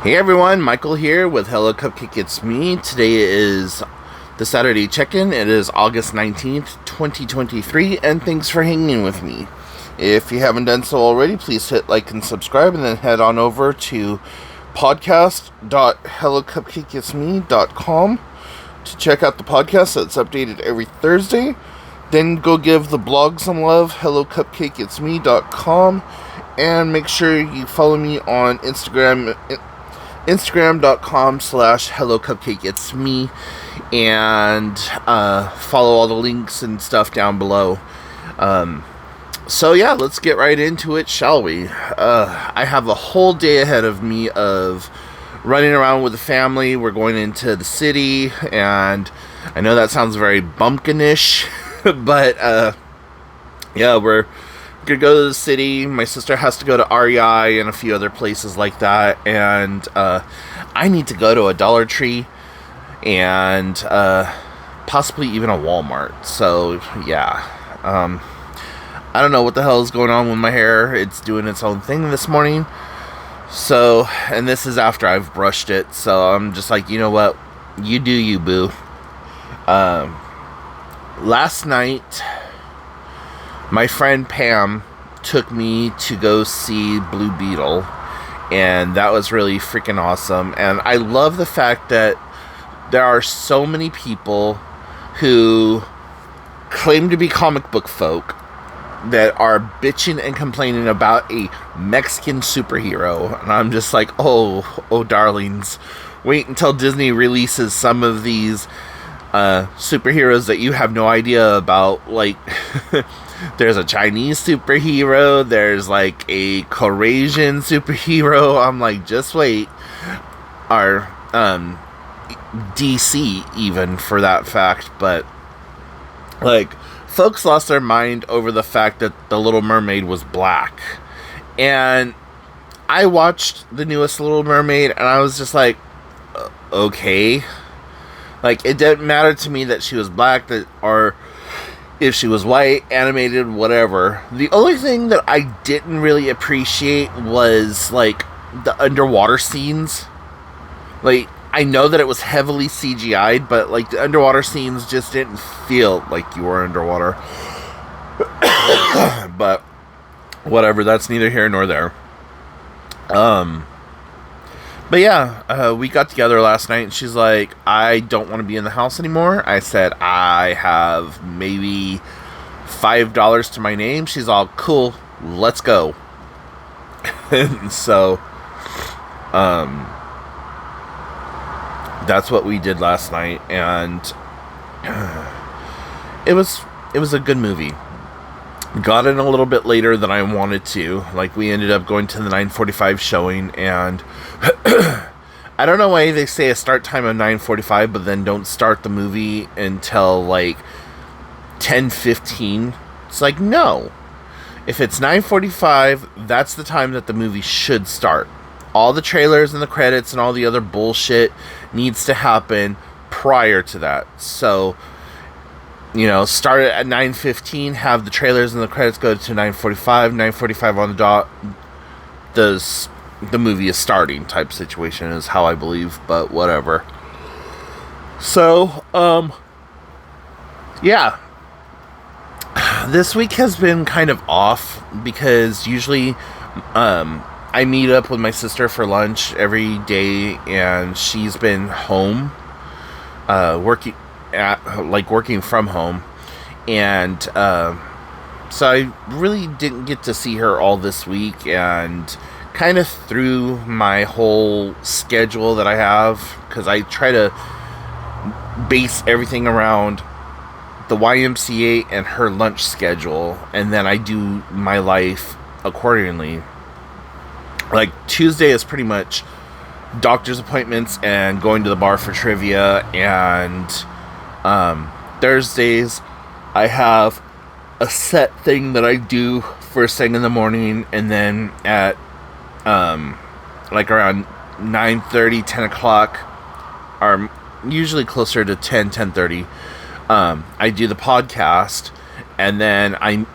Hey everyone, Michael here with hellocupcakeitsme. Today is the Saturday check-in. It is August 19th, 2023, and thanks for hanging with me. If you haven't done so already, please hit like and subscribe, and then head on over to podcast.hellocupcakeitsme.com to check out the podcast that's updated every Thursday. Then go give the blog some love, hellocupcakeitsme.com, and make sure you follow me on Instagram.com/hellocupcakeitsme, and follow all the links and stuff down below. So yeah, let's get right into it, shall we? I have a whole day ahead of me of running around with the family. We're going into the city, and I know that sounds very bumpkinish, but yeah, we're gonna go to the city. My sister has to go to REI and a few other places like that, and I need to go to a Dollar Tree and possibly even a Walmart. So yeah, I don't know what the hell is going on with my hair. It's doing its own thing this morning. So, and this is after I've brushed it, so I'm just like, you know what, you do you, boo. Last night, my friend Pam took me to go see Blue Beetle, and that was really freaking awesome. And I love the fact that there are so many people who claim to be comic book folk that are bitching and complaining about a Mexican superhero. And I'm just like, oh darlings, wait until Disney releases some of these superheroes that you have no idea about. Like, there's a Chinese superhero, there's like a Korasian superhero. I'm like, just wait. Our DC, even, for that fact. But like, folks lost their mind over the fact that the Little Mermaid was black. And I watched the newest Little Mermaid, and I was just like, okay. Like, it didn't matter to me that she was black, or if she was white, animated, whatever. The only thing that I didn't really appreciate was, like, the underwater scenes. Like, I know that it was heavily CGI'd, but, like, the underwater scenes just didn't feel like you were underwater. But whatever, that's neither here nor there. But yeah, we got together last night, and she's like, I don't want to be in the house anymore. I said, I have maybe $5 to my name. She's all, cool, let's go. And so, that's what we did last night, and it was a good movie. Got in a little bit later than I wanted to. Like, we ended up going to the 9:45 showing, and I don't know why they say a start time of 9:45, but then don't start the movie until like 10:15. It's like, no. If it's 9:45, that's the time that the movie should start. All the trailers and the credits and all the other bullshit needs to happen prior to that. So, you know, start it at 9:15, have the trailers and the credits go to 9:45, 9:45 on the dot, the movie is starting type situation is how I believe, but whatever. So, yeah. This week has been kind of off because usually, I meet up with my sister for lunch every day, and she's been home, working from home, and so I really didn't get to see her all this week, and kind of threw my whole schedule that I have, because I try to base everything around the YMCA and her lunch schedule, and then I do my life accordingly. Like, Tuesday is pretty much doctor's appointments and going to the bar for trivia, and Thursdays I have a set thing that I do first thing in the morning, and then at like around 9:30, 10 o'clock, or usually closer to 10:30, I do the podcast, and then I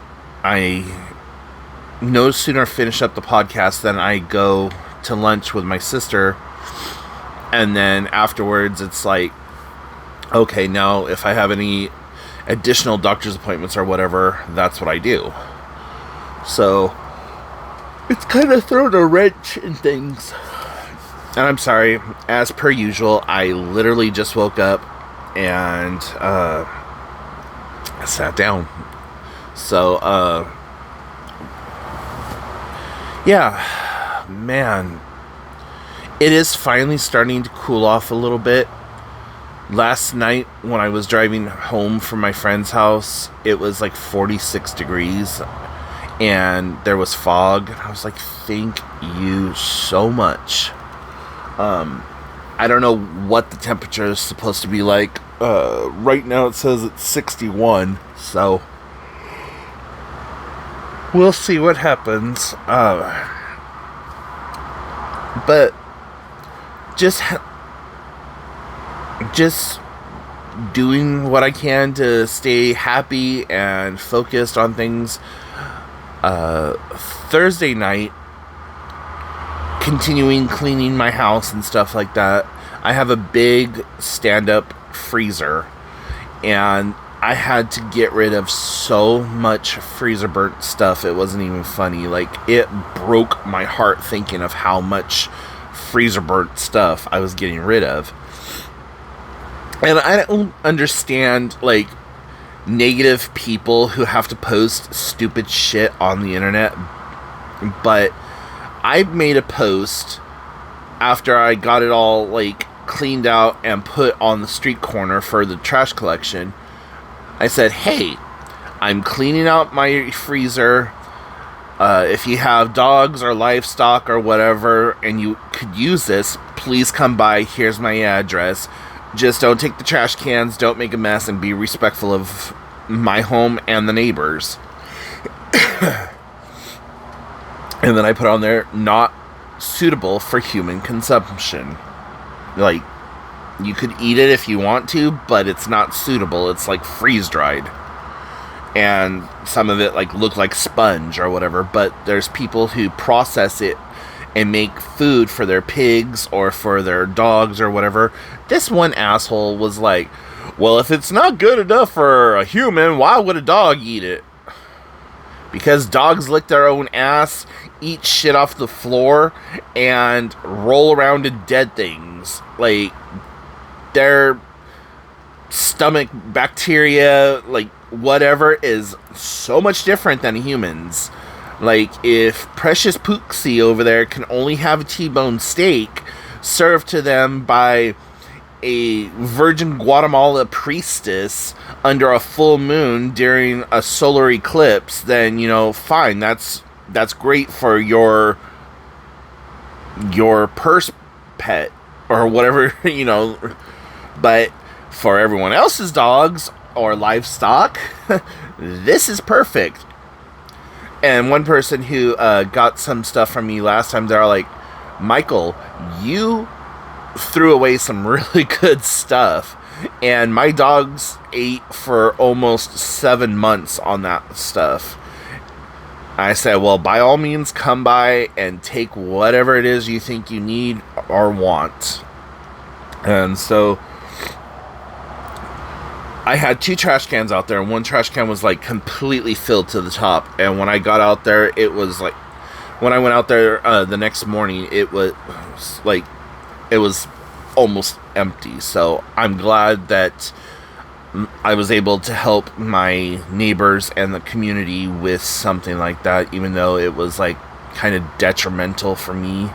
no sooner finish up the podcast than I go to lunch with my sister And then afterwards, it's like, okay, now if I have any additional doctor's appointments or whatever, that's what I do. So it's kind of thrown a wrench in things. And I'm sorry, as per usual, I literally just woke up and I sat down. So, yeah, man, it is finally starting to cool off a little bit. Last night, when I was driving home from my friend's house, it was like 46 degrees, and there was fog. I was like, thank you so much. I don't know what the temperature is supposed to be like. Right now it says it's 61, so we'll see what happens. But just doing what I can to stay happy and focused on things. Thursday night, continuing cleaning my house and stuff like that. I have a big stand-up freezer, and I had to get rid of so much freezer burnt stuff, it wasn't even funny. Like, it broke my heart thinking of how much freezer burnt stuff I was getting rid of. And I don't understand, like, negative people who have to post stupid shit on the internet, but I made a post after I got it all, like, cleaned out and put on the street corner for the trash collection. I said, hey, I'm cleaning out my freezer. If you have dogs or livestock or whatever and you could use this, please come by. Here's my address. Just don't take the trash cans, don't make a mess, and be respectful of my home and the neighbors. And then I put on there, not suitable for human consumption. Like, you could eat it if you want to, but it's not suitable. It's like freeze-dried. And some of it, like, look like sponge or whatever, but there's people who process it and make food for their pigs or for their dogs or whatever. This one asshole was like, well, if it's not good enough for a human, why would a dog eat it? Because dogs lick their own ass, eat shit off the floor, and roll around in dead things. Like, their stomach bacteria, like, whatever, is so much different than humans. Like, if Precious Pooksy over there can only have a T-bone steak served to them by a Virgin Guatemala priestess under a full moon during a solar eclipse, then, you know, fine, that's great for your purse pet or whatever, you know, but for everyone else's dogs or livestock, this is perfect. And one person who got some stuff from me last time, they're like, Michael, you threw away some really good stuff, and my dogs ate for almost 7 months on that stuff. I said, well, by all means, come by and take whatever it is you think you need or want. And so I had 2 trash cans out there, and one trash can was like completely filled to the top. And when I got out there, it was like, when I went out there the next morning, it was like, it was almost empty. So I'm glad that I was able to help my neighbors and the community with something like that, even though it was like kind of detrimental for me.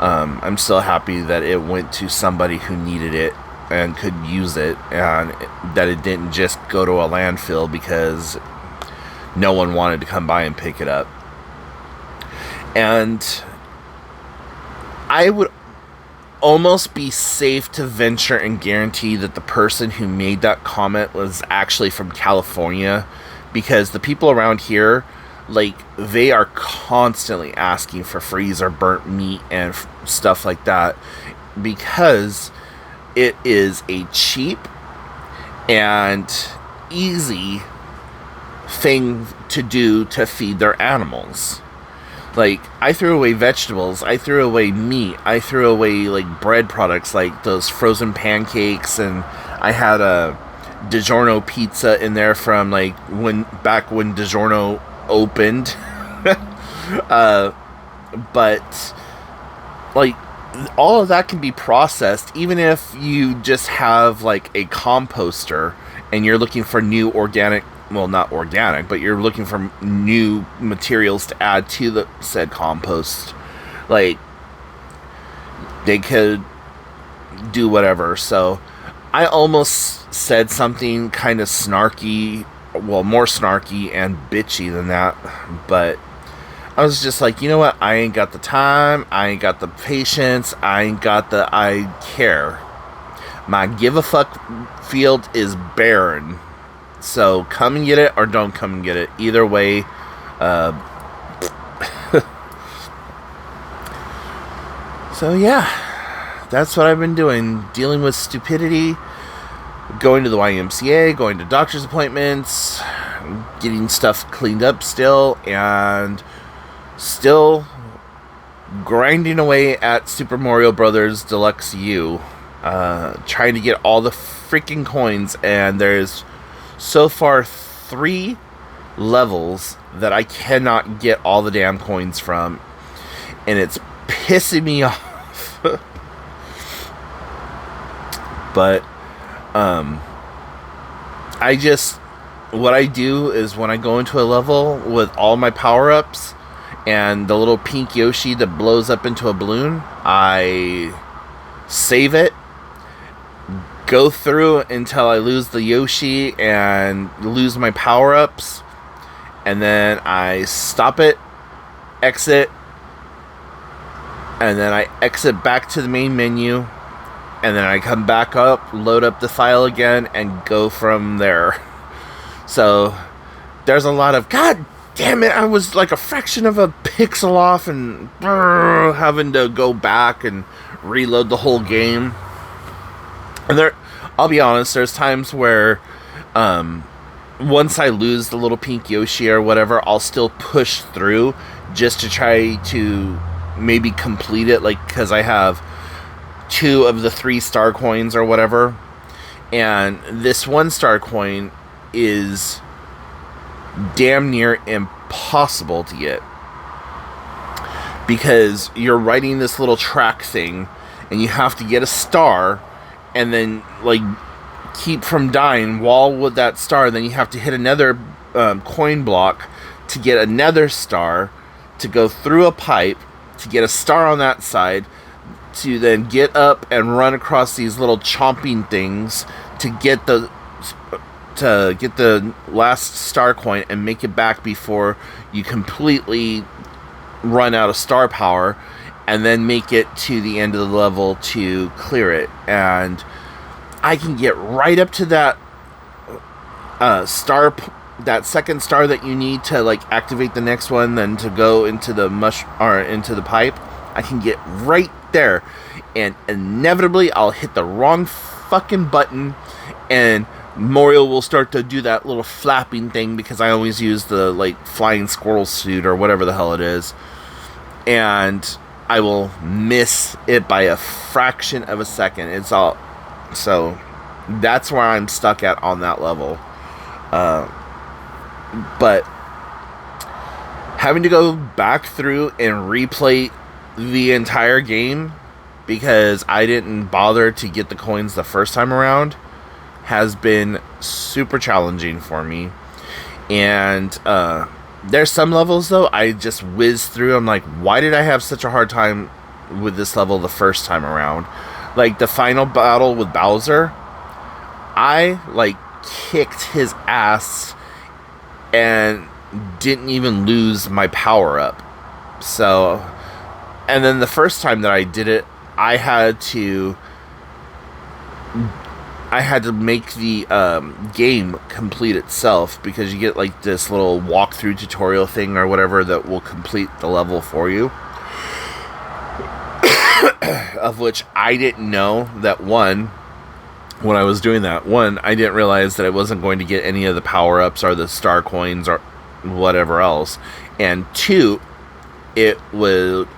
I'm still happy that it went to somebody who needed it and could use it, and that it didn't just go to a landfill because no one wanted to come by and pick it up. And I would almost be safe to venture and guarantee that the person who made that comment was actually from California, because the people around here, like, they are constantly asking for freezer burnt meat and stuff like that, because it is a cheap and easy thing to do to feed their animals. Like, I threw away vegetables, I threw away meat, I threw away, like, bread products, like those frozen pancakes, and I had a DiGiorno pizza in there from, like, back when DiGiorno opened. But, like, all of that can be processed, even if you just have, like, a composter, and you're looking for new organic, well, not organic, but you're looking for new materials to add to the said compost. Like, they could do whatever. So I almost said something kind of snarky, well, more snarky and bitchy than that, but I was just like, you know what, I ain't got the time, I ain't got the patience, I ain't got the I care. My give a fuck field is barren. So come and get it or don't come and get it. Either way, so yeah, that's what I've been doing. Dealing with stupidity, going to the YMCA, going to doctor's appointments, getting stuff cleaned up still, and still grinding away at Super Mario Brothers Deluxe U. Trying to get all the freaking coins, and there's so far 3 levels that I cannot get all the damn coins from, and it's pissing me off. But what I do is when I go into a level with all my power-ups and the little pink Yoshi that blows up into a balloon, I save it, go through until I lose the Yoshi and lose my power-ups, and then I stop it, exit, and then I exit back to the main menu, and then I come back up, load up the file again, and go from there. So there's a lot of, god damn it, I was like a fraction of a pixel off, and having to go back and reload the whole game. And I'll be honest, there's times where once I lose the little pink Yoshi or whatever, I'll still push through just to try to maybe complete it, like, because I have 2 of the 3 star coins or whatever, and this 1 star coin is damn near impossible to get, because you're riding this little track thing, and you have to get a star, and then, like, keep from dying while with that star. Then you have to hit another coin block to get another star, to go through a pipe to get a star on that side, to then get up and run across these little chomping things to get the last star coin and make it back before you completely run out of star power, and then make it to the end of the level to clear it. And I can get right up to that star, that second star that you need to, like, activate the next one, then to go into the into the pipe. I can get right there, and inevitably I'll hit the wrong fucking button, and Mario will start to do that little flapping thing, because I always use the, like, flying squirrel suit or whatever the hell it is, and I will miss it by a fraction of a second. It's all, so that's where I'm stuck at on that level. But having to go back through and replay the entire game because I didn't bother to get the coins the first time around has been super challenging for me. And there's some levels, though, I just whiz through. I'm like, why did I have such a hard time with this level the first time around? Like, the final battle with Bowser, I, like, kicked his ass and didn't even lose my power-up. So, and then the first time that I did it, I had to make the game complete itself, because you get, like, this little walkthrough tutorial thing or whatever that will complete the level for you. Of which I didn't know that, when I was doing that, I didn't realize that I wasn't going to get any of the power-ups or the star coins or whatever else. And 2, it would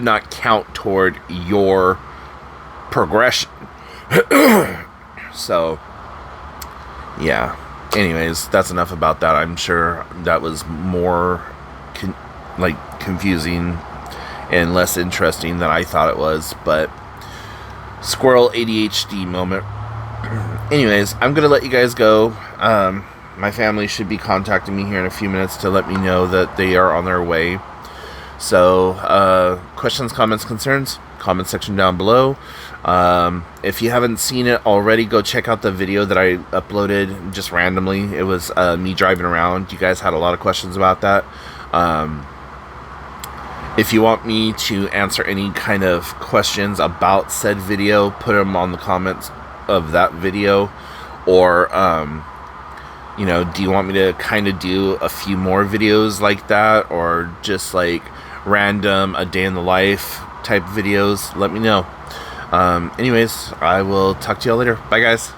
not count toward your progression. So, yeah. Anyways, that's enough about that. I'm sure that was more confusing and less interesting than I thought it was, but squirrel ADHD moment. Anyways, I'm gonna let you guys go. My family should be contacting me here in a few minutes to let me know that they are on their way. So, questions, comments, concerns, comment section down below. If you haven't seen it already, go check out the video that I uploaded just randomly. It was me driving around. You guys had a lot of questions about that. If you want me to answer any kind of questions about said video, put them on the comments of that video. Or, you know, do you want me to kind of do a few more videos like that? Or just like random a day in the life type videos? Let me know. Anyways, I will talk to y'all later. Bye, guys.